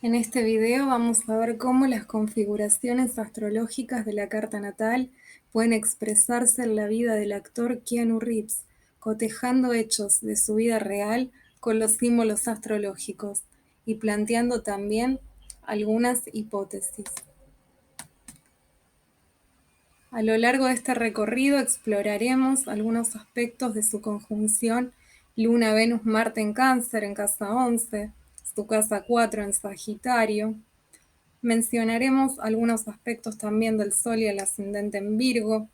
En este video vamos a ver cómo las configuraciones astrológicas de la carta natal pueden expresarse en la vida del actor Keanu Reeves, cotejando hechos de su vida real con los símbolos astrológicos y planteando también algunas hipótesis. A lo largo de este recorrido exploraremos algunos aspectos de su conjunción Luna, Venus, Marte en Cáncer en casa 11, su casa 4 en Sagitario. Mencionaremos algunos aspectos también del Sol y el ascendente en Virgo,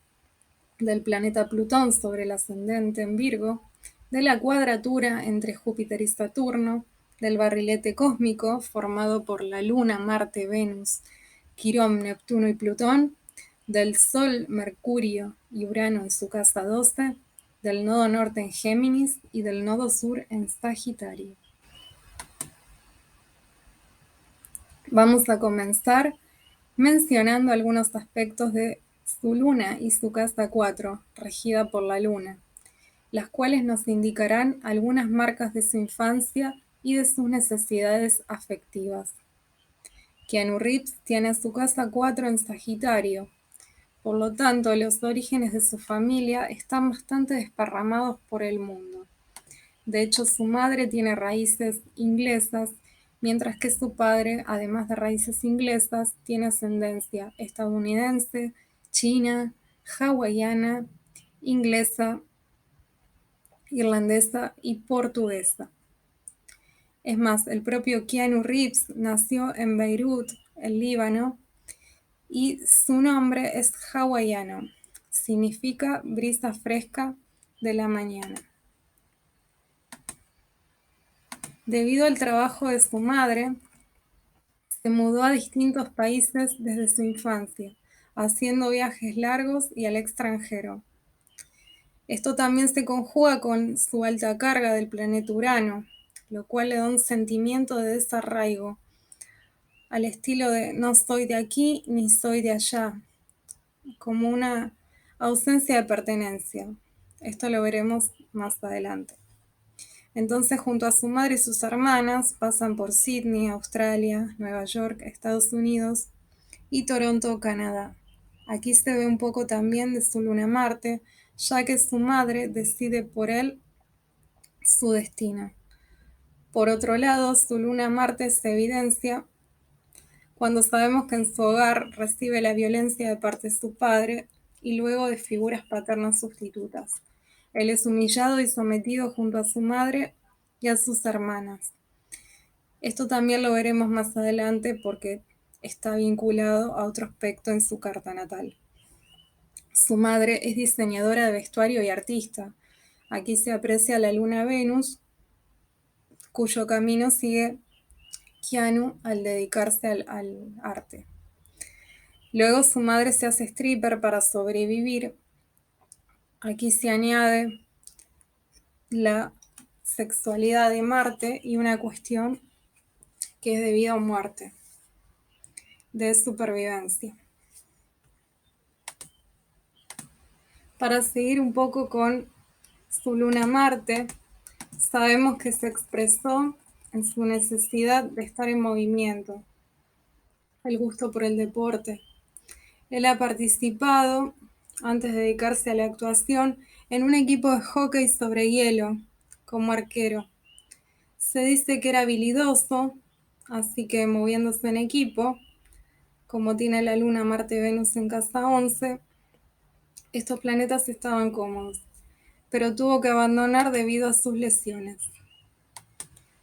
del planeta Plutón sobre el ascendente en Virgo, de la cuadratura entre Júpiter y Saturno, del barrilete cósmico formado por la Luna, Marte, Venus, Quirón, Neptuno y Plutón, del Sol, Mercurio y Urano en su casa 12, del nodo norte en Géminis y del nodo sur en Sagitario. Vamos a comenzar mencionando algunos aspectos de su luna y su casa 4, regida por la luna, las cuales nos indicarán algunas marcas de su infancia y de sus necesidades afectivas. Keanu Reeves tiene su casa 4 en Sagitario, por lo tanto los orígenes de su familia están bastante desparramados por el mundo. De hecho, su madre tiene raíces inglesas, mientras que su padre, además de raíces inglesas, tiene ascendencia estadounidense, china, hawaiana, inglesa, irlandesa y portuguesa. Es más, el propio Keanu Reeves nació en Beirut, el Líbano, y su nombre es hawaiano, significa brisa fresca de la mañana. Debido al trabajo de su madre, se mudó a distintos países desde su infancia, haciendo viajes largos y al extranjero. Esto también se conjuga con su alta carga del planeta Urano, lo cual le da un sentimiento de desarraigo, al estilo de no soy de aquí ni soy de allá, como una ausencia de pertenencia. Esto lo veremos más adelante. Entonces, junto a su madre y sus hermanas, pasan por Sydney, Australia, Nueva York, Estados Unidos y Toronto, Canadá. Aquí se ve un poco también de su luna Marte, ya que su madre decide por él su destino. Por otro lado, su luna Marte se evidencia cuando sabemos que en su hogar recibe la violencia de parte de su padre y luego de figuras paternas sustitutas. Él es humillado y sometido junto a su madre y a sus hermanas. Esto también lo veremos más adelante porque está vinculado a otro aspecto en su carta natal. Su madre es diseñadora de vestuario y artista. Aquí se aprecia la luna Venus, cuyo camino sigue Keanu al dedicarse al arte. Luego su madre se hace stripper para sobrevivir. Aquí se añade la sexualidad de Marte y una cuestión que es de vida o muerte, de supervivencia. Para seguir un poco con su luna Marte, sabemos que se expresó en su necesidad de estar en movimiento, el gusto por el deporte. Él ha participado, antes de dedicarse a la actuación, en un equipo de hockey sobre hielo, como arquero. Se dice que era habilidoso, así que moviéndose en equipo, como tiene la Luna, Marte y Venus en casa 11, estos planetas estaban cómodos, pero tuvo que abandonar debido a sus lesiones.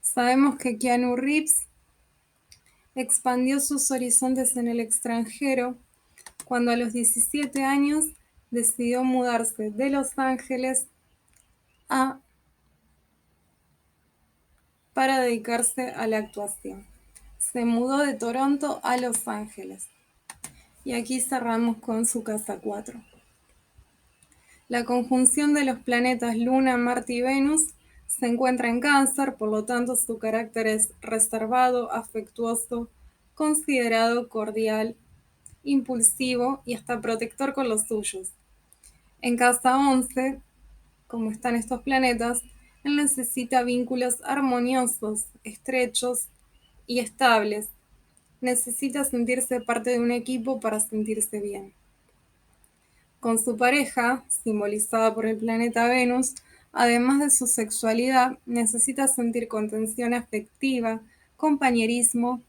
Sabemos que Keanu Reeves expandió sus horizontes en el extranjero cuando a los 17 años decidió mudarse de Los Ángeles para dedicarse a la actuación. Se mudó de Toronto a Los Ángeles. Y aquí cerramos con su casa 4. La conjunción de los planetas Luna, Marte y Venus se encuentra en Cáncer, por lo tanto su carácter es reservado, afectuoso, considerado, cordial, impulsivo y hasta protector con los suyos. En casa 11, como están estos planetas, él necesita vínculos armoniosos, estrechos y estables, necesita sentirse parte de un equipo para sentirse bien. Con su pareja, simbolizada por el planeta Venus, además de su sexualidad, necesita sentir contención afectiva, compañerismo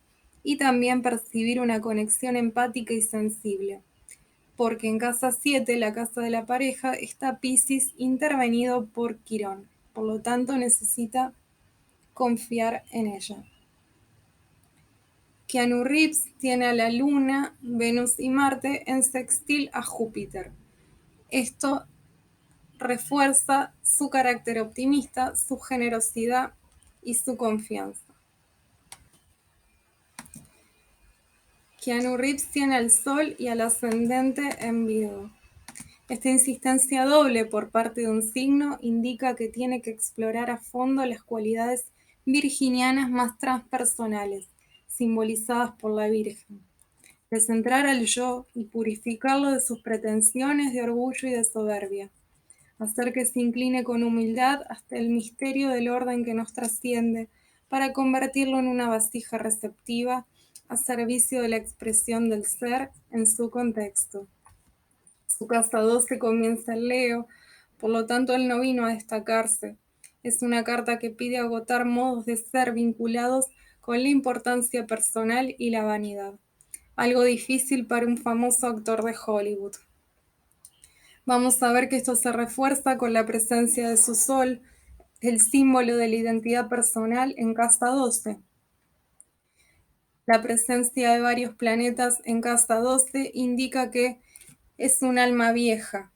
y también percibir una conexión empática y sensible. Porque en casa 7, la casa de la pareja, está Piscis intervenido por Quirón. Por lo tanto, necesita confiar en ella. Keanu Reeves tiene a la Luna, Venus y Marte en sextil a Júpiter. Esto refuerza su carácter optimista, su generosidad y su confianza. Keanu Reeves tiene al Sol y al ascendente en Virgo. Esta insistencia doble por parte de un signo indica que tiene que explorar a fondo las cualidades virginianas más transpersonales, simbolizadas por la Virgen, descentrar al yo y purificarlo de sus pretensiones de orgullo y de soberbia, hacer que se incline con humildad hasta el misterio del orden que nos trasciende, para convertirlo en una vasija receptiva a servicio de la expresión del ser en su contexto. Su casa 12 comienza en Leo, por lo tanto él no vino a destacarse. Es una carta que pide agotar modos de ser vinculados con la importancia personal y la vanidad, algo difícil para un famoso actor de Hollywood. Vamos a ver que esto se refuerza con la presencia de su Sol, el símbolo de la identidad personal en casa 12. La presencia de varios planetas en casa 12 indica que es un alma vieja,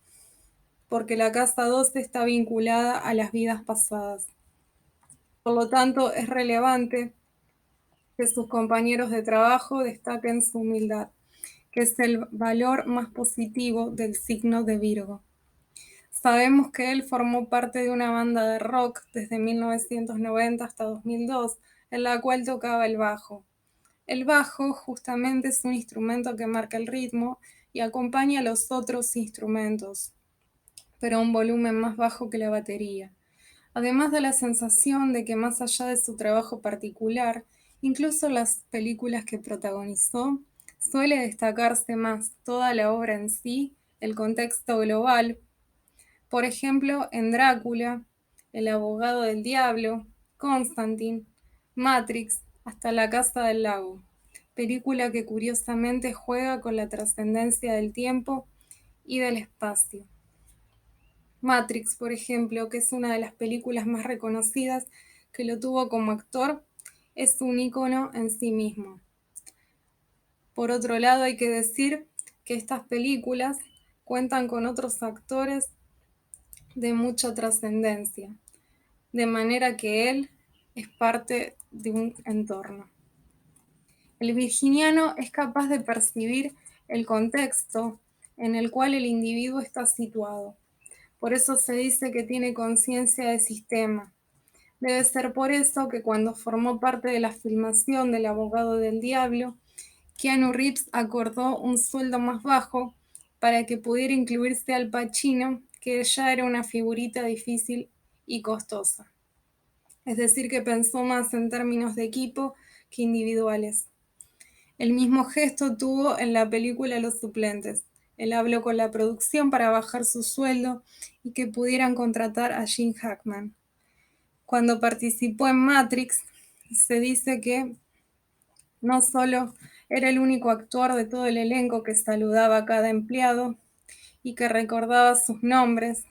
porque la casa 12 está vinculada a las vidas pasadas. Por lo tanto, es relevante que sus compañeros de trabajo destaquen su humildad, que es el valor más positivo del signo de Virgo. Sabemos que él formó parte de una banda de rock desde 1990 hasta 2002, en la cual tocaba el bajo. El bajo justamente es un instrumento que marca el ritmo y acompaña a los otros instrumentos, pero a un volumen más bajo que la batería. Además da la sensación de que más allá de su trabajo particular, incluso las películas que protagonizó, suele destacarse más toda la obra en sí, el contexto global. Por ejemplo, en Drácula, El abogado del diablo, Constantine, Matrix, hasta La casa del lago, película que curiosamente juega con la trascendencia del tiempo y del espacio. Matrix, por ejemplo, que es una de las películas más reconocidas que lo tuvo como actor, es un ícono en sí mismo. Por otro lado, hay que decir que estas películas cuentan con otros actores de mucha trascendencia, de manera que él es parte de un entorno. El virginiano es capaz de percibir el contexto en el cual el individuo está situado. Por eso se dice que tiene conciencia de sistema. Debe ser por eso que cuando formó parte de la filmación del abogado del diablo, Keanu Reeves acordó un sueldo más bajo para que pudiera incluirse Al Pacino, que ya era una figurita difícil y costosa. Es decir, que pensó más en términos de equipo que individuales. El mismo gesto tuvo en la película Los Suplentes. Él habló con la producción para bajar su sueldo y que pudieran contratar a Gene Hackman. Cuando participó en Matrix, se dice que no solo era el único actor de todo el elenco que saludaba a cada empleado y que recordaba sus nombres,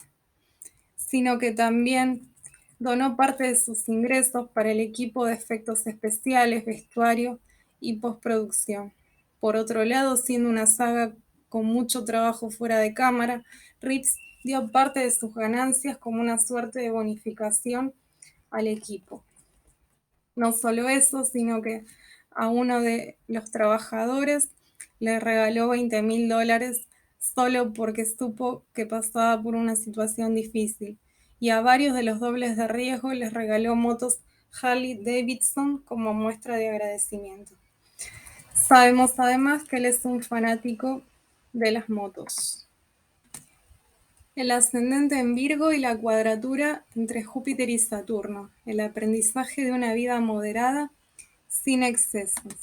sino que también donó parte de sus ingresos para el equipo de efectos especiales, vestuario y postproducción. Por otro lado, siendo una saga con mucho trabajo fuera de cámara, Reeves dio parte de sus ganancias como una suerte de bonificación al equipo. No solo eso, sino que a uno de los trabajadores le regaló $20,000 solo porque supo que pasaba por una situación difícil. Y a varios de los dobles de riesgo les regaló motos Harley Davidson como muestra de agradecimiento. Sabemos además que él es un fanático de las motos. El ascendente en Virgo y la cuadratura entre Júpiter y Saturno. El aprendizaje de una vida moderada sin excesos.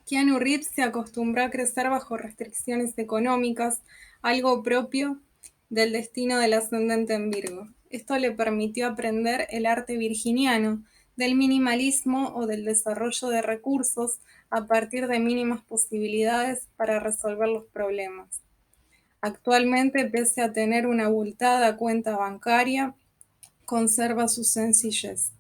Keanu Reeves se acostumbró a crecer bajo restricciones económicas, algo propio del destino del ascendente en Virgo. Esto le permitió aprender el arte virginiano, del minimalismo o del desarrollo de recursos a partir de mínimas posibilidades para resolver los problemas. Actualmente, pese a tener una abultada cuenta bancaria, conserva su sencillez.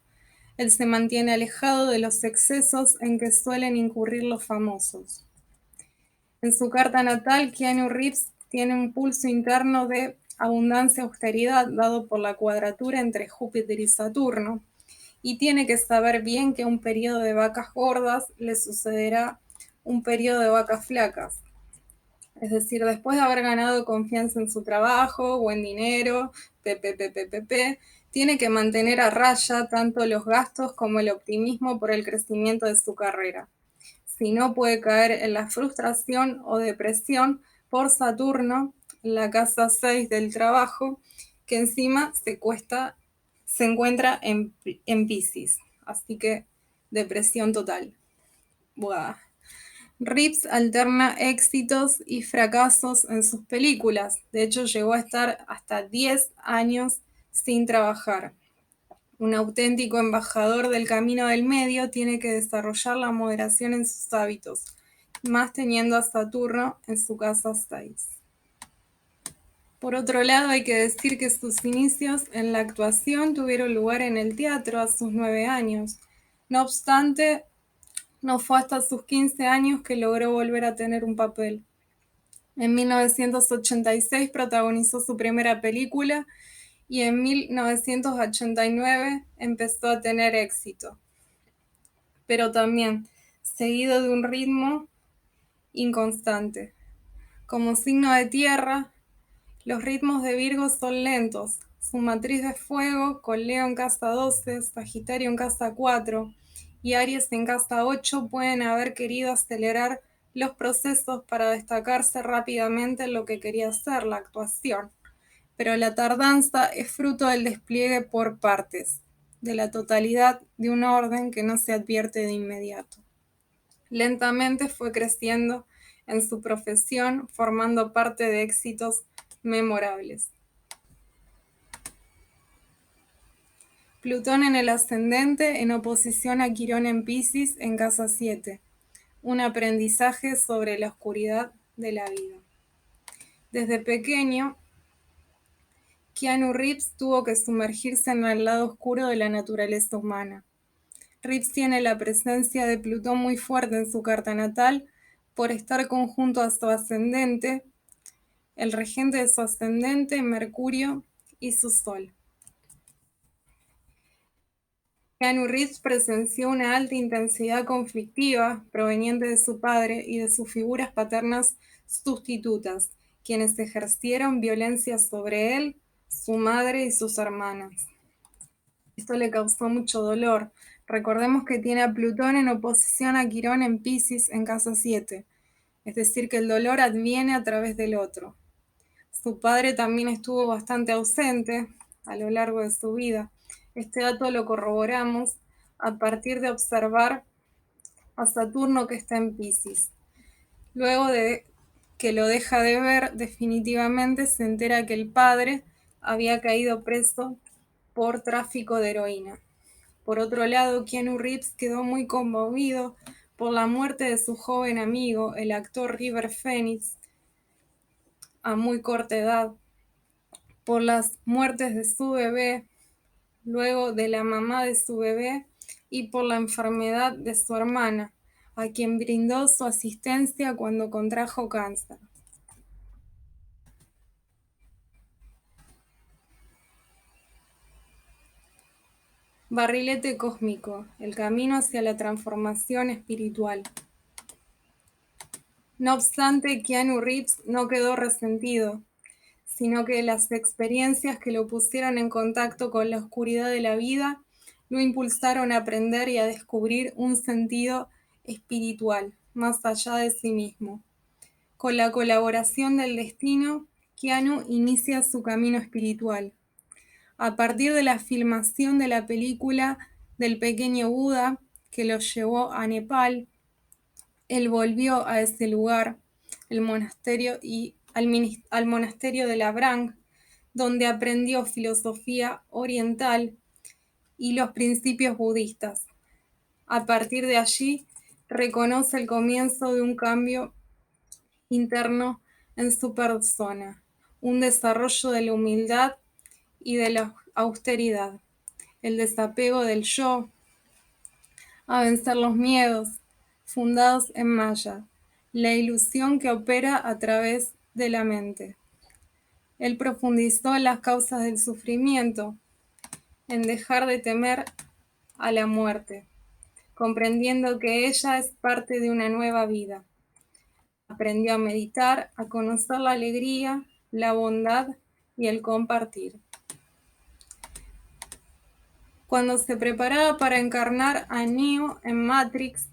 Él se mantiene alejado de los excesos en que suelen incurrir los famosos. En su carta natal, Keanu Reeves tiene un pulso interno de abundancia-austeridad dado por la cuadratura entre Júpiter y Saturno, y tiene que saber bien que un periodo de vacas gordas le sucederá un periodo de vacas flacas. Es decir, después de haber ganado confianza en su trabajo, buen dinero, tiene que mantener a raya tanto los gastos como el optimismo por el crecimiento de su carrera. Si no, puede caer en la frustración o depresión por Saturno, la casa 6 del trabajo, que encima se encuentra en Piscis. Así que depresión total. Buah. Reeves alterna éxitos y fracasos en sus películas. De hecho, llegó a estar hasta 10 años sin trabajar. Un auténtico embajador del camino del medio tiene que desarrollar la moderación en sus hábitos, más teniendo a Saturno en su casa 6. Por otro lado, hay que decir que sus inicios en la actuación tuvieron lugar en el teatro a sus 9 años. No obstante, no fue hasta sus 15 años que logró volver a tener un papel. En 1986 protagonizó su primera película y en 1989 empezó a tener éxito, pero también seguido de un ritmo inconstante. Como signo de tierra, los ritmos de Virgo son lentos. Su matriz de fuego, con Leo en casa 12, Sagitario en casa 4 y Aries en casa 8, pueden haber querido acelerar los procesos para destacarse rápidamente en lo que quería hacer, la actuación. Pero la tardanza es fruto del despliegue por partes, de la totalidad de un orden que no se advierte de inmediato. Lentamente fue creciendo en su profesión, formando parte de éxitos memorables. Plutón en el ascendente en oposición a Quirón en Piscis en casa 7. Un aprendizaje sobre la oscuridad de la vida. Desde pequeño, Keanu Reeves tuvo que sumergirse en el lado oscuro de la naturaleza humana. Reeves tiene la presencia de Plutón muy fuerte en su carta natal por estar conjunto a su ascendente, el regente de su ascendente, Mercurio, y su Sol. Keanu Reeves presenció una alta intensidad conflictiva proveniente de su padre y de sus figuras paternas sustitutas, quienes ejercieron violencia sobre él, su madre y sus hermanas. Esto le causó mucho dolor. Recordemos que tiene a Plutón en oposición a Quirón en Piscis en casa 7, es decir, que el dolor adviene a través del otro. Su padre también estuvo bastante ausente a lo largo de su vida. Este dato lo corroboramos a partir de observar a Saturno que está en Piscis. Luego de que lo deja de ver, definitivamente se entera que el padre había caído preso por tráfico de heroína. Por otro lado, Keanu Reeves quedó muy conmovido por la muerte de su joven amigo, el actor River Phoenix, a muy corta edad, por las muertes de su bebé, luego de la mamá de su bebé y por la enfermedad de su hermana, a quien brindó su asistencia cuando contrajo cáncer. Barrilete cósmico, el camino hacia la transformación espiritual. No obstante, Keanu Reeves no quedó resentido, sino que las experiencias que lo pusieron en contacto con la oscuridad de la vida lo impulsaron a aprender y a descubrir un sentido espiritual más allá de sí mismo. Con la colaboración del destino, Keanu inicia su camino espiritual. A partir de la filmación de la película del pequeño Buda, que lo llevó a Nepal, Él volvió a ese lugar, el monasterio y al monasterio de Labrang, donde aprendió filosofía oriental y los principios budistas. A partir de allí, reconoce el comienzo de un cambio interno en su persona, un desarrollo de la humildad y de la austeridad, el desapego del yo, a vencer los miedos fundados en Maya, la ilusión que opera a través de la mente. Él profundizó en las causas del sufrimiento, en dejar de temer a la muerte, comprendiendo que ella es parte de una nueva vida. Aprendió a meditar, a conocer la alegría, la bondad y el compartir. Cuando se preparaba para encarnar a Neo en Matrix,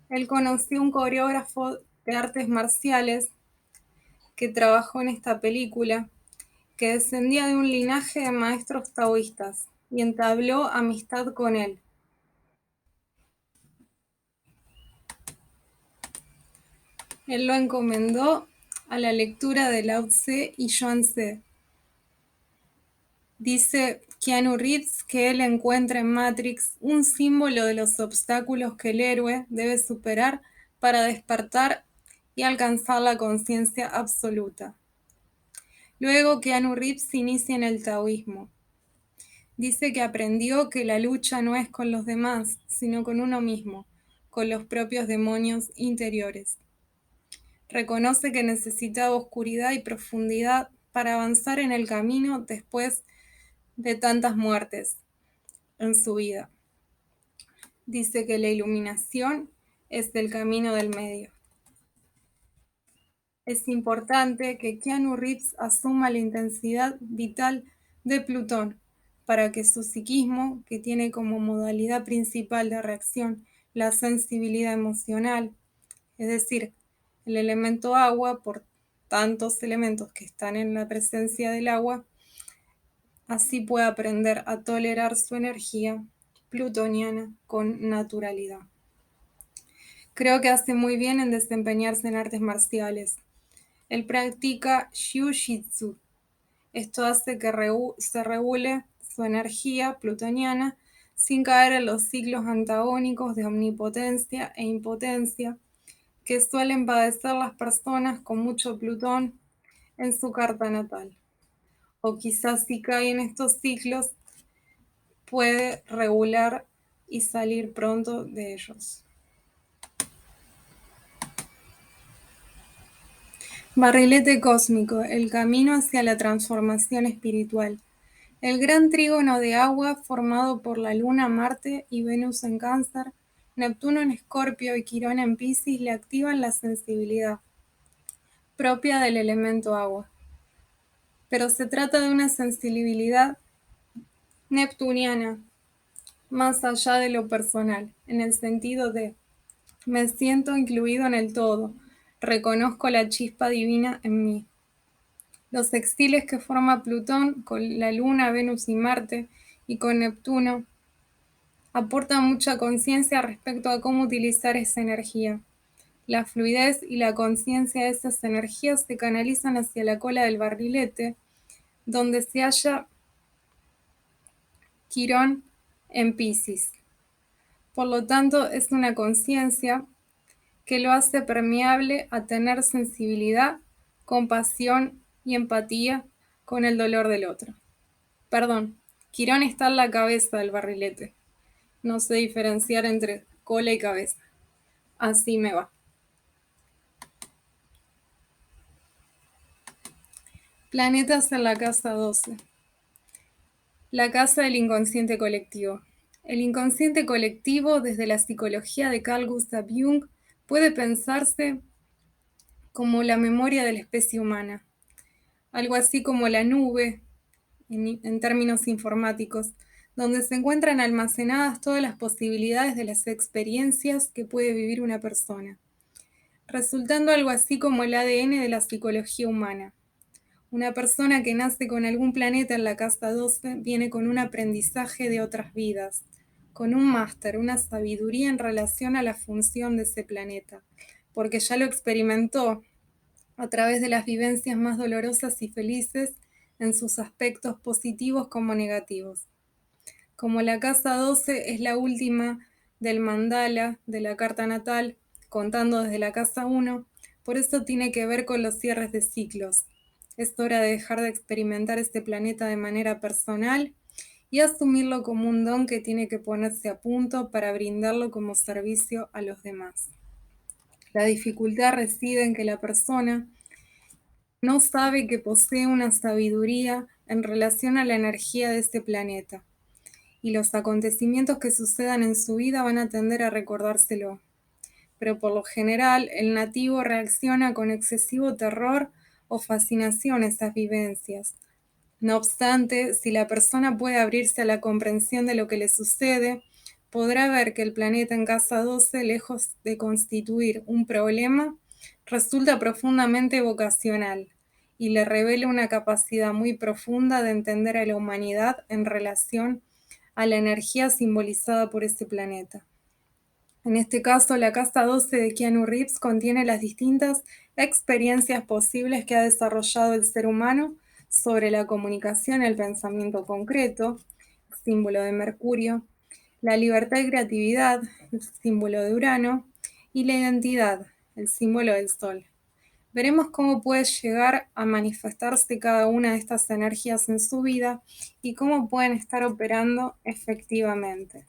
él conoció un coreógrafo de artes marciales que trabajó en esta película, que descendía de un linaje de maestros taoístas, y entabló amistad con él. Él lo encomendó a la lectura de Lao Tse y Yuan Tse. Dice Keanu Reeves que él encuentra en Matrix un símbolo de los obstáculos que el héroe debe superar para despertar y alcanzar la conciencia absoluta. Luego Keanu Reeves se inicia en el taoísmo. Dice que aprendió que la lucha no es con los demás, sino con uno mismo, con los propios demonios interiores. Reconoce que necesitaba oscuridad y profundidad para avanzar en el camino después de tantas muertes en su vida. Dice que la iluminación es el camino del medio. Es importante que Keanu Reeves asuma la intensidad vital de Plutón para que su psiquismo, que tiene como modalidad principal de reacción la sensibilidad emocional, es decir, el elemento agua por tantos elementos que están en la presencia del agua, así pueda aprender a tolerar su energía plutoniana con naturalidad. Creo que hace muy bien en desempeñarse en artes marciales. Él practica Jiu-Jitsu. Esto hace que se regule su energía plutoniana sin caer en los ciclos antagónicos de omnipotencia e impotencia que suelen padecer las personas con mucho Plutón en su carta natal. O quizás si cae en estos ciclos, puede regular y salir pronto de ellos. Barrilete cósmico, el camino hacia la transformación espiritual. El gran trígono de agua formado por la Luna, Marte y Venus en Cáncer, Neptuno en Escorpio y Quirón en Piscis le activan la sensibilidad propia del elemento agua. Pero se trata de una sensibilidad neptuniana, más allá de lo personal, en el sentido de me siento incluido en el todo, reconozco la chispa divina en mí. Los sextiles que forma Plutón con la Luna, Venus y Marte y con Neptuno aportan mucha conciencia respecto a cómo utilizar esa energía. La fluidez y la conciencia de esas energías se canalizan hacia la cola del barrilete, donde se halla Quirón en Piscis. Por lo tanto, es una conciencia que lo hace permeable a tener sensibilidad, compasión y empatía con el dolor del otro. Perdón, Quirón está en la cabeza del barrilete. No sé diferenciar entre cola y cabeza. Así me va. Planetas en la casa 12. La casa del inconsciente colectivo. El inconsciente colectivo, desde la psicología de Carl Gustav Jung, puede pensarse como la memoria de la especie humana, algo así como la nube, en términos informáticos, donde se encuentran almacenadas todas las posibilidades de las experiencias que puede vivir una persona, resultando algo así como el ADN de la psicología humana. Una persona que nace con algún planeta en la casa 12 viene con un aprendizaje de otras vidas, con un máster, una sabiduría en relación a la función de ese planeta, porque ya lo experimentó a través de las vivencias más dolorosas y felices en sus aspectos positivos como negativos. Como la casa 12 es la última del mandala de la carta natal, contando desde la casa 1, por eso tiene que ver con los cierres de ciclos. Es hora de dejar de experimentar este planeta de manera personal y asumirlo como un don que tiene que ponerse a punto para brindarlo como servicio a los demás. La dificultad reside en que la persona no sabe que posee una sabiduría en relación a la energía de este planeta, y los acontecimientos que sucedan en su vida van a tender a recordárselo. Pero por lo general, el nativo reacciona con excesivo terror o fascinación a esas vivencias. No obstante, si la persona puede abrirse a la comprensión de lo que le sucede, podrá ver que el planeta en casa 12, lejos de constituir un problema, resulta profundamente vocacional y le revela una capacidad muy profunda de entender a la humanidad en relación a la energía simbolizada por ese planeta. En este caso, la casa 12 de Keanu Reeves contiene las distintas experiencias posibles que ha desarrollado el ser humano sobre la comunicación y el pensamiento concreto, símbolo de Mercurio, la libertad y creatividad, el símbolo de Urano, y la identidad, el símbolo del Sol. Veremos cómo puede llegar a manifestarse cada una de estas energías en su vida y cómo pueden estar operando efectivamente.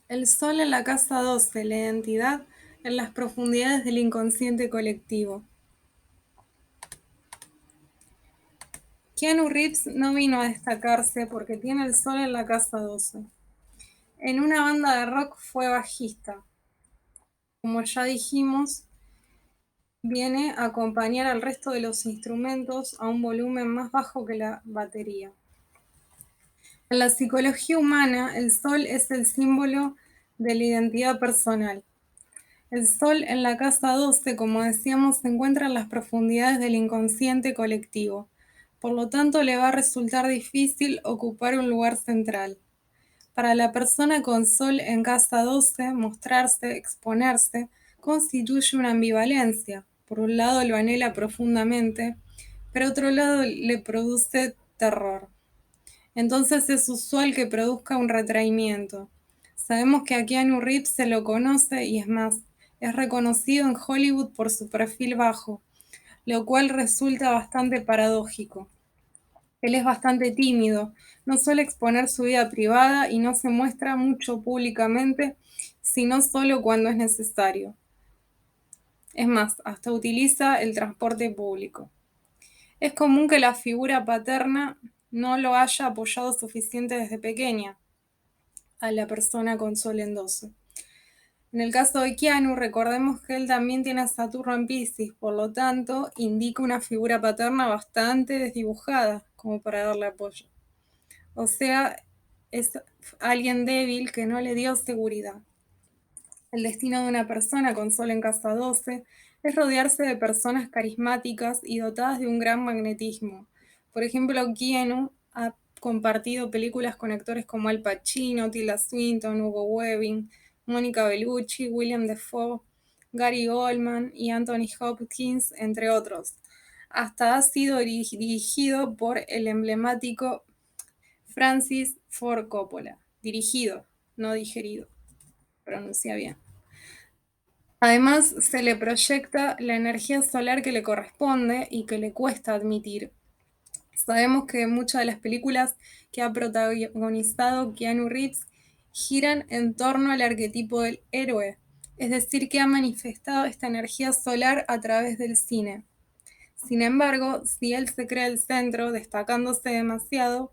El Sol en la casa 12, la identidad en las profundidades del inconsciente colectivo. Keanu Reeves no vino a destacarse porque tiene el Sol en la casa 12. En una banda de rock fue bajista. Como ya dijimos, viene a acompañar al resto de los instrumentos a un volumen más bajo que la batería. En la psicología humana, el Sol es el símbolo de la identidad personal. El Sol en la casa 12, como decíamos, se encuentra en las profundidades del inconsciente colectivo. Por lo tanto, le va a resultar difícil ocupar un lugar central. Para la persona con Sol en casa 12, mostrarse, exponerse, constituye una ambivalencia. Por un lado lo anhela profundamente, pero otro lado le produce terror. Entonces es usual que produzca un retraimiento. Sabemos que a Keanu Reeves se lo conoce y es más, es reconocido en Hollywood por su perfil bajo, lo cual resulta bastante paradójico. Él es bastante tímido, no suele exponer su vida privada y no se muestra mucho públicamente, sino solo cuando es necesario. Es más, hasta utiliza el transporte público. Es común que la figura paterna no lo haya apoyado suficiente desde pequeña a la persona con Sol en 12. En el caso de Keanu, recordemos que él también tiene a Saturno en Piscis, por lo tanto, indica una figura paterna bastante desdibujada como para darle apoyo. O sea, es alguien débil que no le dio seguridad. El destino de una persona con Sol en casa 12 es rodearse de personas carismáticas y dotadas de un gran magnetismo. Por ejemplo, Keanu ha compartido películas con actores como Al Pacino, Tilda Swinton, Hugo Weaving, Mónica Bellucci, William Dafoe, Gary Oldman y Anthony Hopkins, entre otros. Hasta ha sido dirigido por el emblemático Francis Ford Coppola. Dirigido, no digerido. Pronuncia bien. Además, se le proyecta la energía solar que le corresponde y que le cuesta admitir. Sabemos que muchas de las películas que ha protagonizado Keanu Reeves giran en torno al arquetipo del héroe, es decir, que ha manifestado esta energía solar a través del cine. Sin embargo, si él se crea el centro, destacándose demasiado,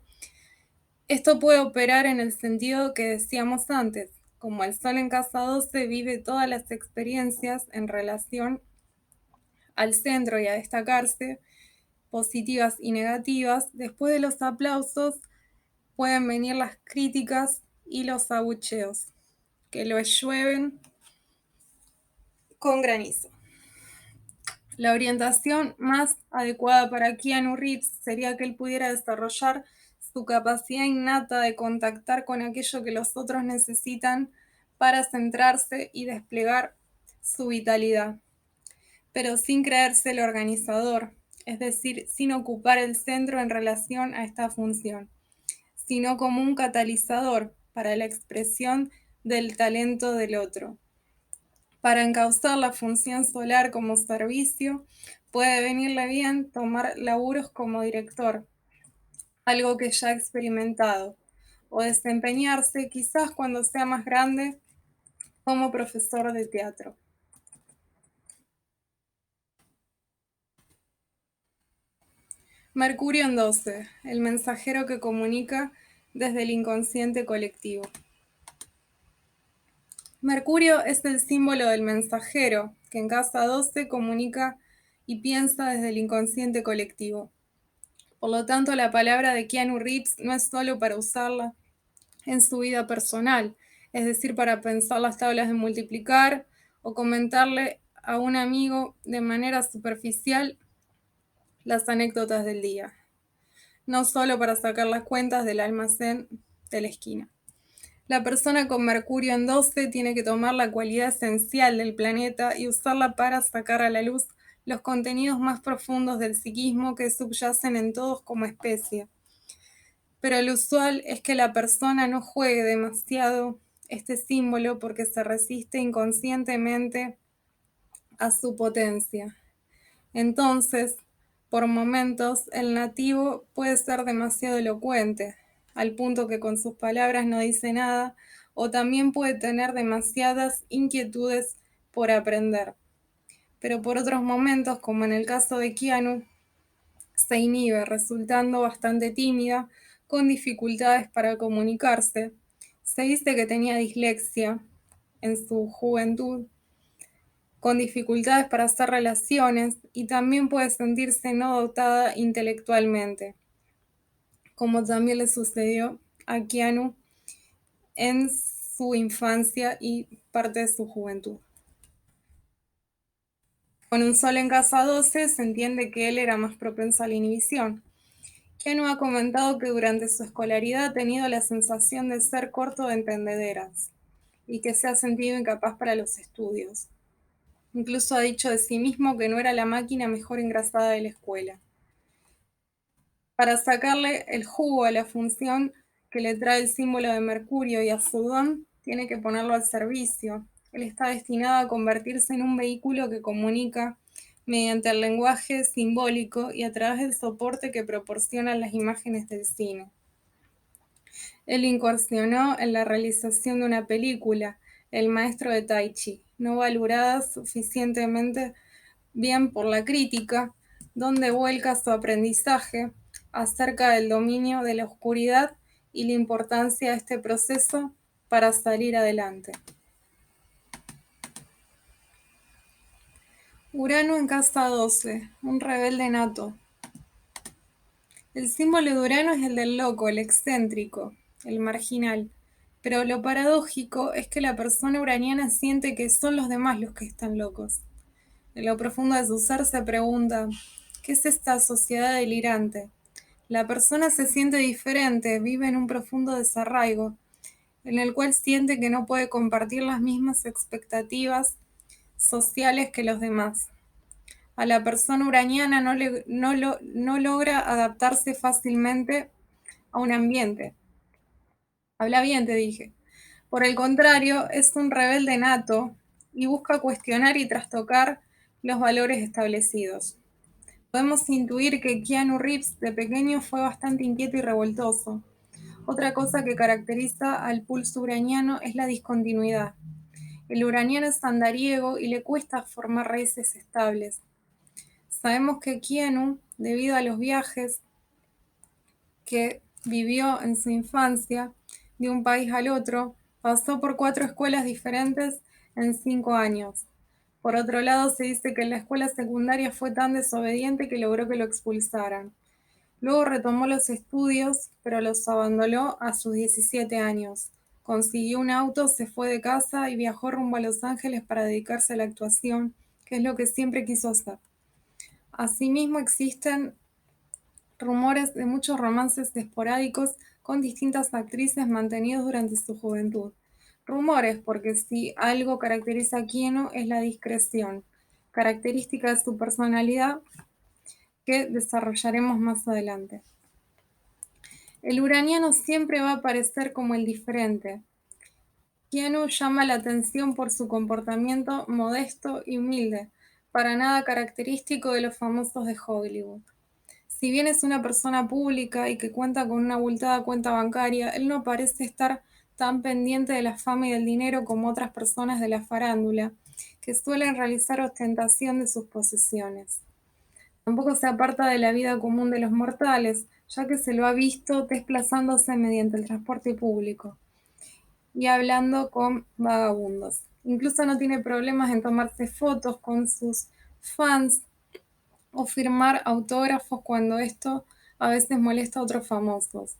esto puede operar en el sentido que decíamos antes. Como el Sol en casa 12 vive todas las experiencias en relación al centro y a destacarse, positivas y negativas, después de los aplausos pueden venir las críticas y los abucheos, que lo llueven con granizo. La orientación más adecuada para Keanu Reeves sería que él pudiera desarrollar su capacidad innata de contactar con aquello que los otros necesitan para centrarse y desplegar su vitalidad, pero sin creerse el organizador, es decir, sin ocupar el centro en relación a esta función, sino como un catalizador para la expresión del talento del otro. Para encauzar la función solar como servicio, puede venirle bien tomar laburos como director, algo que ya ha experimentado, o desempeñarse, quizás cuando sea más grande, como profesor de teatro. Mercurio en 12, el mensajero que comunica desde el inconsciente colectivo. Mercurio es el símbolo del mensajero, que en casa 12 comunica y piensa desde el inconsciente colectivo. Por lo tanto, la palabra de Keanu Reeves no es solo para usarla en su vida personal, es decir, para pensar las tablas de multiplicar o comentarle a un amigo de manera superficial las anécdotas del día, no solo para sacar las cuentas del almacén de la esquina. La persona con Mercurio en 12 tiene que tomar la cualidad esencial del planeta y usarla para sacar a la luz los contenidos más profundos del psiquismo que subyacen en todos como especie. Pero lo usual es que la persona no juegue demasiado este símbolo porque se resiste inconscientemente a su potencia. Entonces, por momentos, el nativo puede ser demasiado elocuente, al punto que con sus palabras no dice nada, o también puede tener demasiadas inquietudes por aprender. Pero por otros momentos, como en el caso de Keanu, se inhibe, resultando bastante tímida, con dificultades para comunicarse. Se dice que tenía dislexia en su juventud, con dificultades para hacer relaciones y también puede sentirse no dotada intelectualmente, como también le sucedió a Keanu en su infancia y parte de su juventud. Con un sol en casa 12 se entiende que él era más propenso a la inhibición. Keanu ha comentado que durante su escolaridad ha tenido la sensación de ser corto de entendederas y que se ha sentido incapaz para los estudios. Incluso ha dicho de sí mismo que no era la máquina mejor engrasada de la escuela. Para sacarle el jugo a la función que le trae el símbolo de Mercurio y a su don, tiene que ponerlo al servicio. Él está destinado a convertirse en un vehículo que comunica mediante el lenguaje simbólico y a través del soporte que proporcionan las imágenes del cine. Él incursionó en la realización de una película, El maestro de Tai Chi, no valorada suficientemente bien por la crítica, donde vuelca su aprendizaje acerca del dominio de la oscuridad y la importancia de este proceso para salir adelante. Urano en casa 12, un rebelde nato. El símbolo de Urano es el del loco, el excéntrico, el marginal. Pero lo paradójico es que la persona uraniana siente que son los demás los que están locos. En lo profundo de su ser se pregunta, ¿qué es esta sociedad delirante? La persona se siente diferente, vive en un profundo desarraigo, en el cual siente que no puede compartir las mismas expectativas sociales que los demás. A la persona uraniana no logra adaptarse fácilmente a un ambiente. Habla bien, te dije. Por el contrario, es un rebelde nato y busca cuestionar y trastocar los valores establecidos. Podemos intuir que Keanu Reeves de pequeño fue bastante inquieto y revoltoso. Otra cosa que caracteriza al pulso uraniano es la discontinuidad. El uraniano es andariego y le cuesta formar raíces estables. Sabemos que Keanu, debido a los viajes que vivió en su infancia de un país al otro, pasó por 4 escuelas diferentes en 5 años. Por otro lado, se dice que en la escuela secundaria fue tan desobediente que logró que lo expulsaran. Luego retomó los estudios, pero los abandonó a sus 17 años. Consiguió un auto, se fue de casa y viajó rumbo a Los Ángeles para dedicarse a la actuación, que es lo que siempre quiso hacer. Asimismo, existen rumores de muchos romances esporádicos con distintas actrices mantenidos durante su juventud. Rumores, porque si algo caracteriza a Keanu es la discreción, característica de su personalidad que desarrollaremos más adelante. El uraniano siempre va a aparecer como el diferente. Keanu llama la atención por su comportamiento modesto y humilde, para nada característico de los famosos de Hollywood. Si bien es una persona pública y que cuenta con una abultada cuenta bancaria, él no parece estar tan pendiente de la fama y del dinero como otras personas de la farándula, que suelen realizar ostentación de sus posesiones. Tampoco se aparta de la vida común de los mortales, ya que se lo ha visto desplazándose mediante el transporte público y hablando con vagabundos. Incluso no tiene problemas en tomarse fotos con sus fans o firmar autógrafos cuando esto a veces molesta a otros famosos.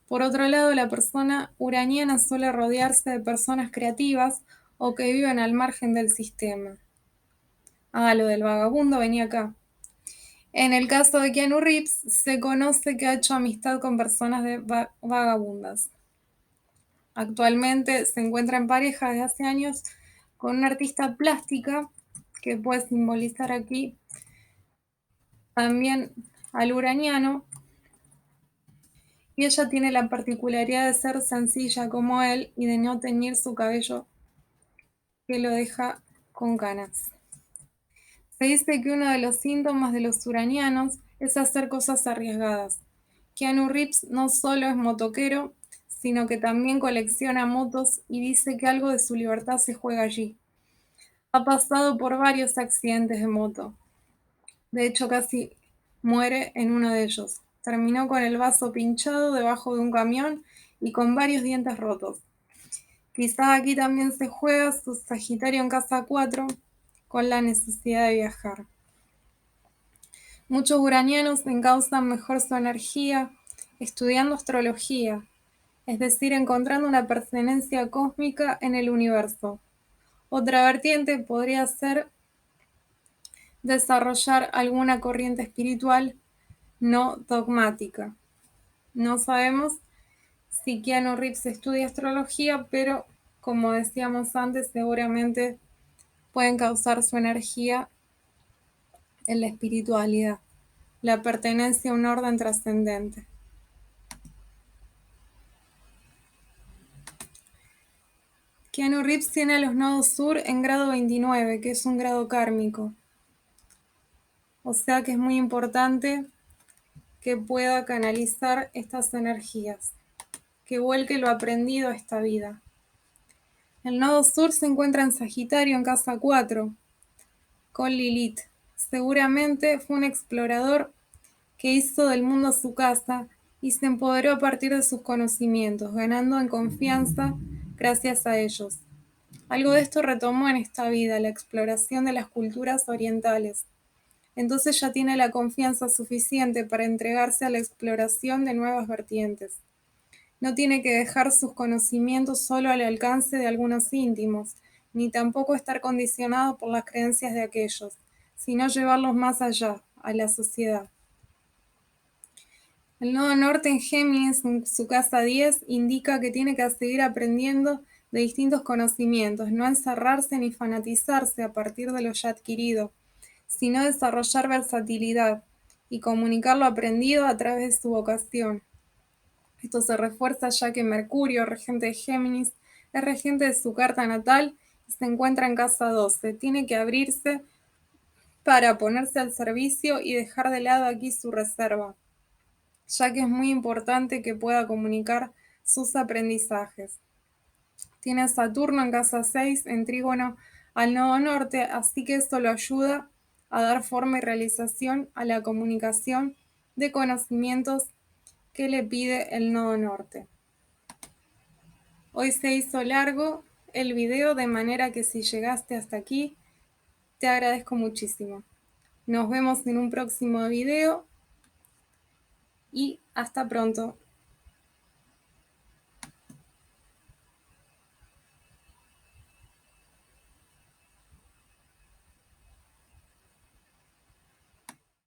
Por otro lado, la persona uraniana suele rodearse de personas creativas o que viven al margen del sistema. Ah, lo del vagabundo venía acá. En el caso de Keanu Reeves, se conoce que ha hecho amistad con personas de vagabundas. Actualmente se encuentra en pareja desde hace años con una artista plástica que puede simbolizar aquí también al uraniano, y ella tiene la particularidad de ser sencilla como él y de no teñir su cabello que lo deja con canas. Se dice que uno de los síntomas de los uranianos es hacer cosas arriesgadas. Keanu Reeves no solo es motoquero, sino que también colecciona motos y dice que algo de su libertad se juega allí. Ha pasado por varios accidentes de moto. De hecho, casi muere en uno de ellos. Terminó con el vaso pinchado debajo de un camión y con varios dientes rotos. Quizás aquí también se juega su Sagitario en casa 4 con la necesidad de viajar. Muchos uranianos encausan mejor su energía estudiando astrología, es decir, encontrando una pertenencia cósmica en el universo. Otra vertiente podría ser desarrollar alguna corriente espiritual no dogmática. No sabemos si Keanu Reeves estudia astrología, pero como decíamos antes, seguramente pueden causar su energía en la espiritualidad, la pertenencia a un orden trascendente. Keanu Reeves tiene los nodos sur en grado 29, que es un grado kármico. O sea que es muy importante que pueda canalizar estas energías, que vuelque lo aprendido a esta vida. El nodo sur se encuentra en Sagitario en casa 4, con Lilith. Seguramente fue un explorador que hizo del mundo su casa y se empoderó a partir de sus conocimientos, ganando en confianza gracias a ellos. Algo de esto retomó en esta vida, la exploración de las culturas orientales. Entonces ya tiene la confianza suficiente para entregarse a la exploración de nuevas vertientes. No tiene que dejar sus conocimientos solo al alcance de algunos íntimos, ni tampoco estar condicionado por las creencias de aquellos, sino llevarlos más allá, a la sociedad. El nodo norte en Géminis, en su casa 10, indica que tiene que seguir aprendiendo de distintos conocimientos, no encerrarse ni fanatizarse a partir de lo ya adquirido, sino desarrollar versatilidad y comunicar lo aprendido a través de su vocación. Esto se refuerza ya que Mercurio, regente de Géminis, es regente de su carta natal y se encuentra en casa 12. Tiene que abrirse para ponerse al servicio y dejar de lado aquí su reserva, ya que es muy importante que pueda comunicar sus aprendizajes. Tiene a Saturno en casa 6 en trígono al nodo norte, así que esto lo ayuda a dar forma y realización a la comunicación de conocimientos que le pide el nodo norte. Hoy se hizo largo el video, de manera que si llegaste hasta aquí, te agradezco muchísimo. Nos vemos en un próximo video y hasta pronto.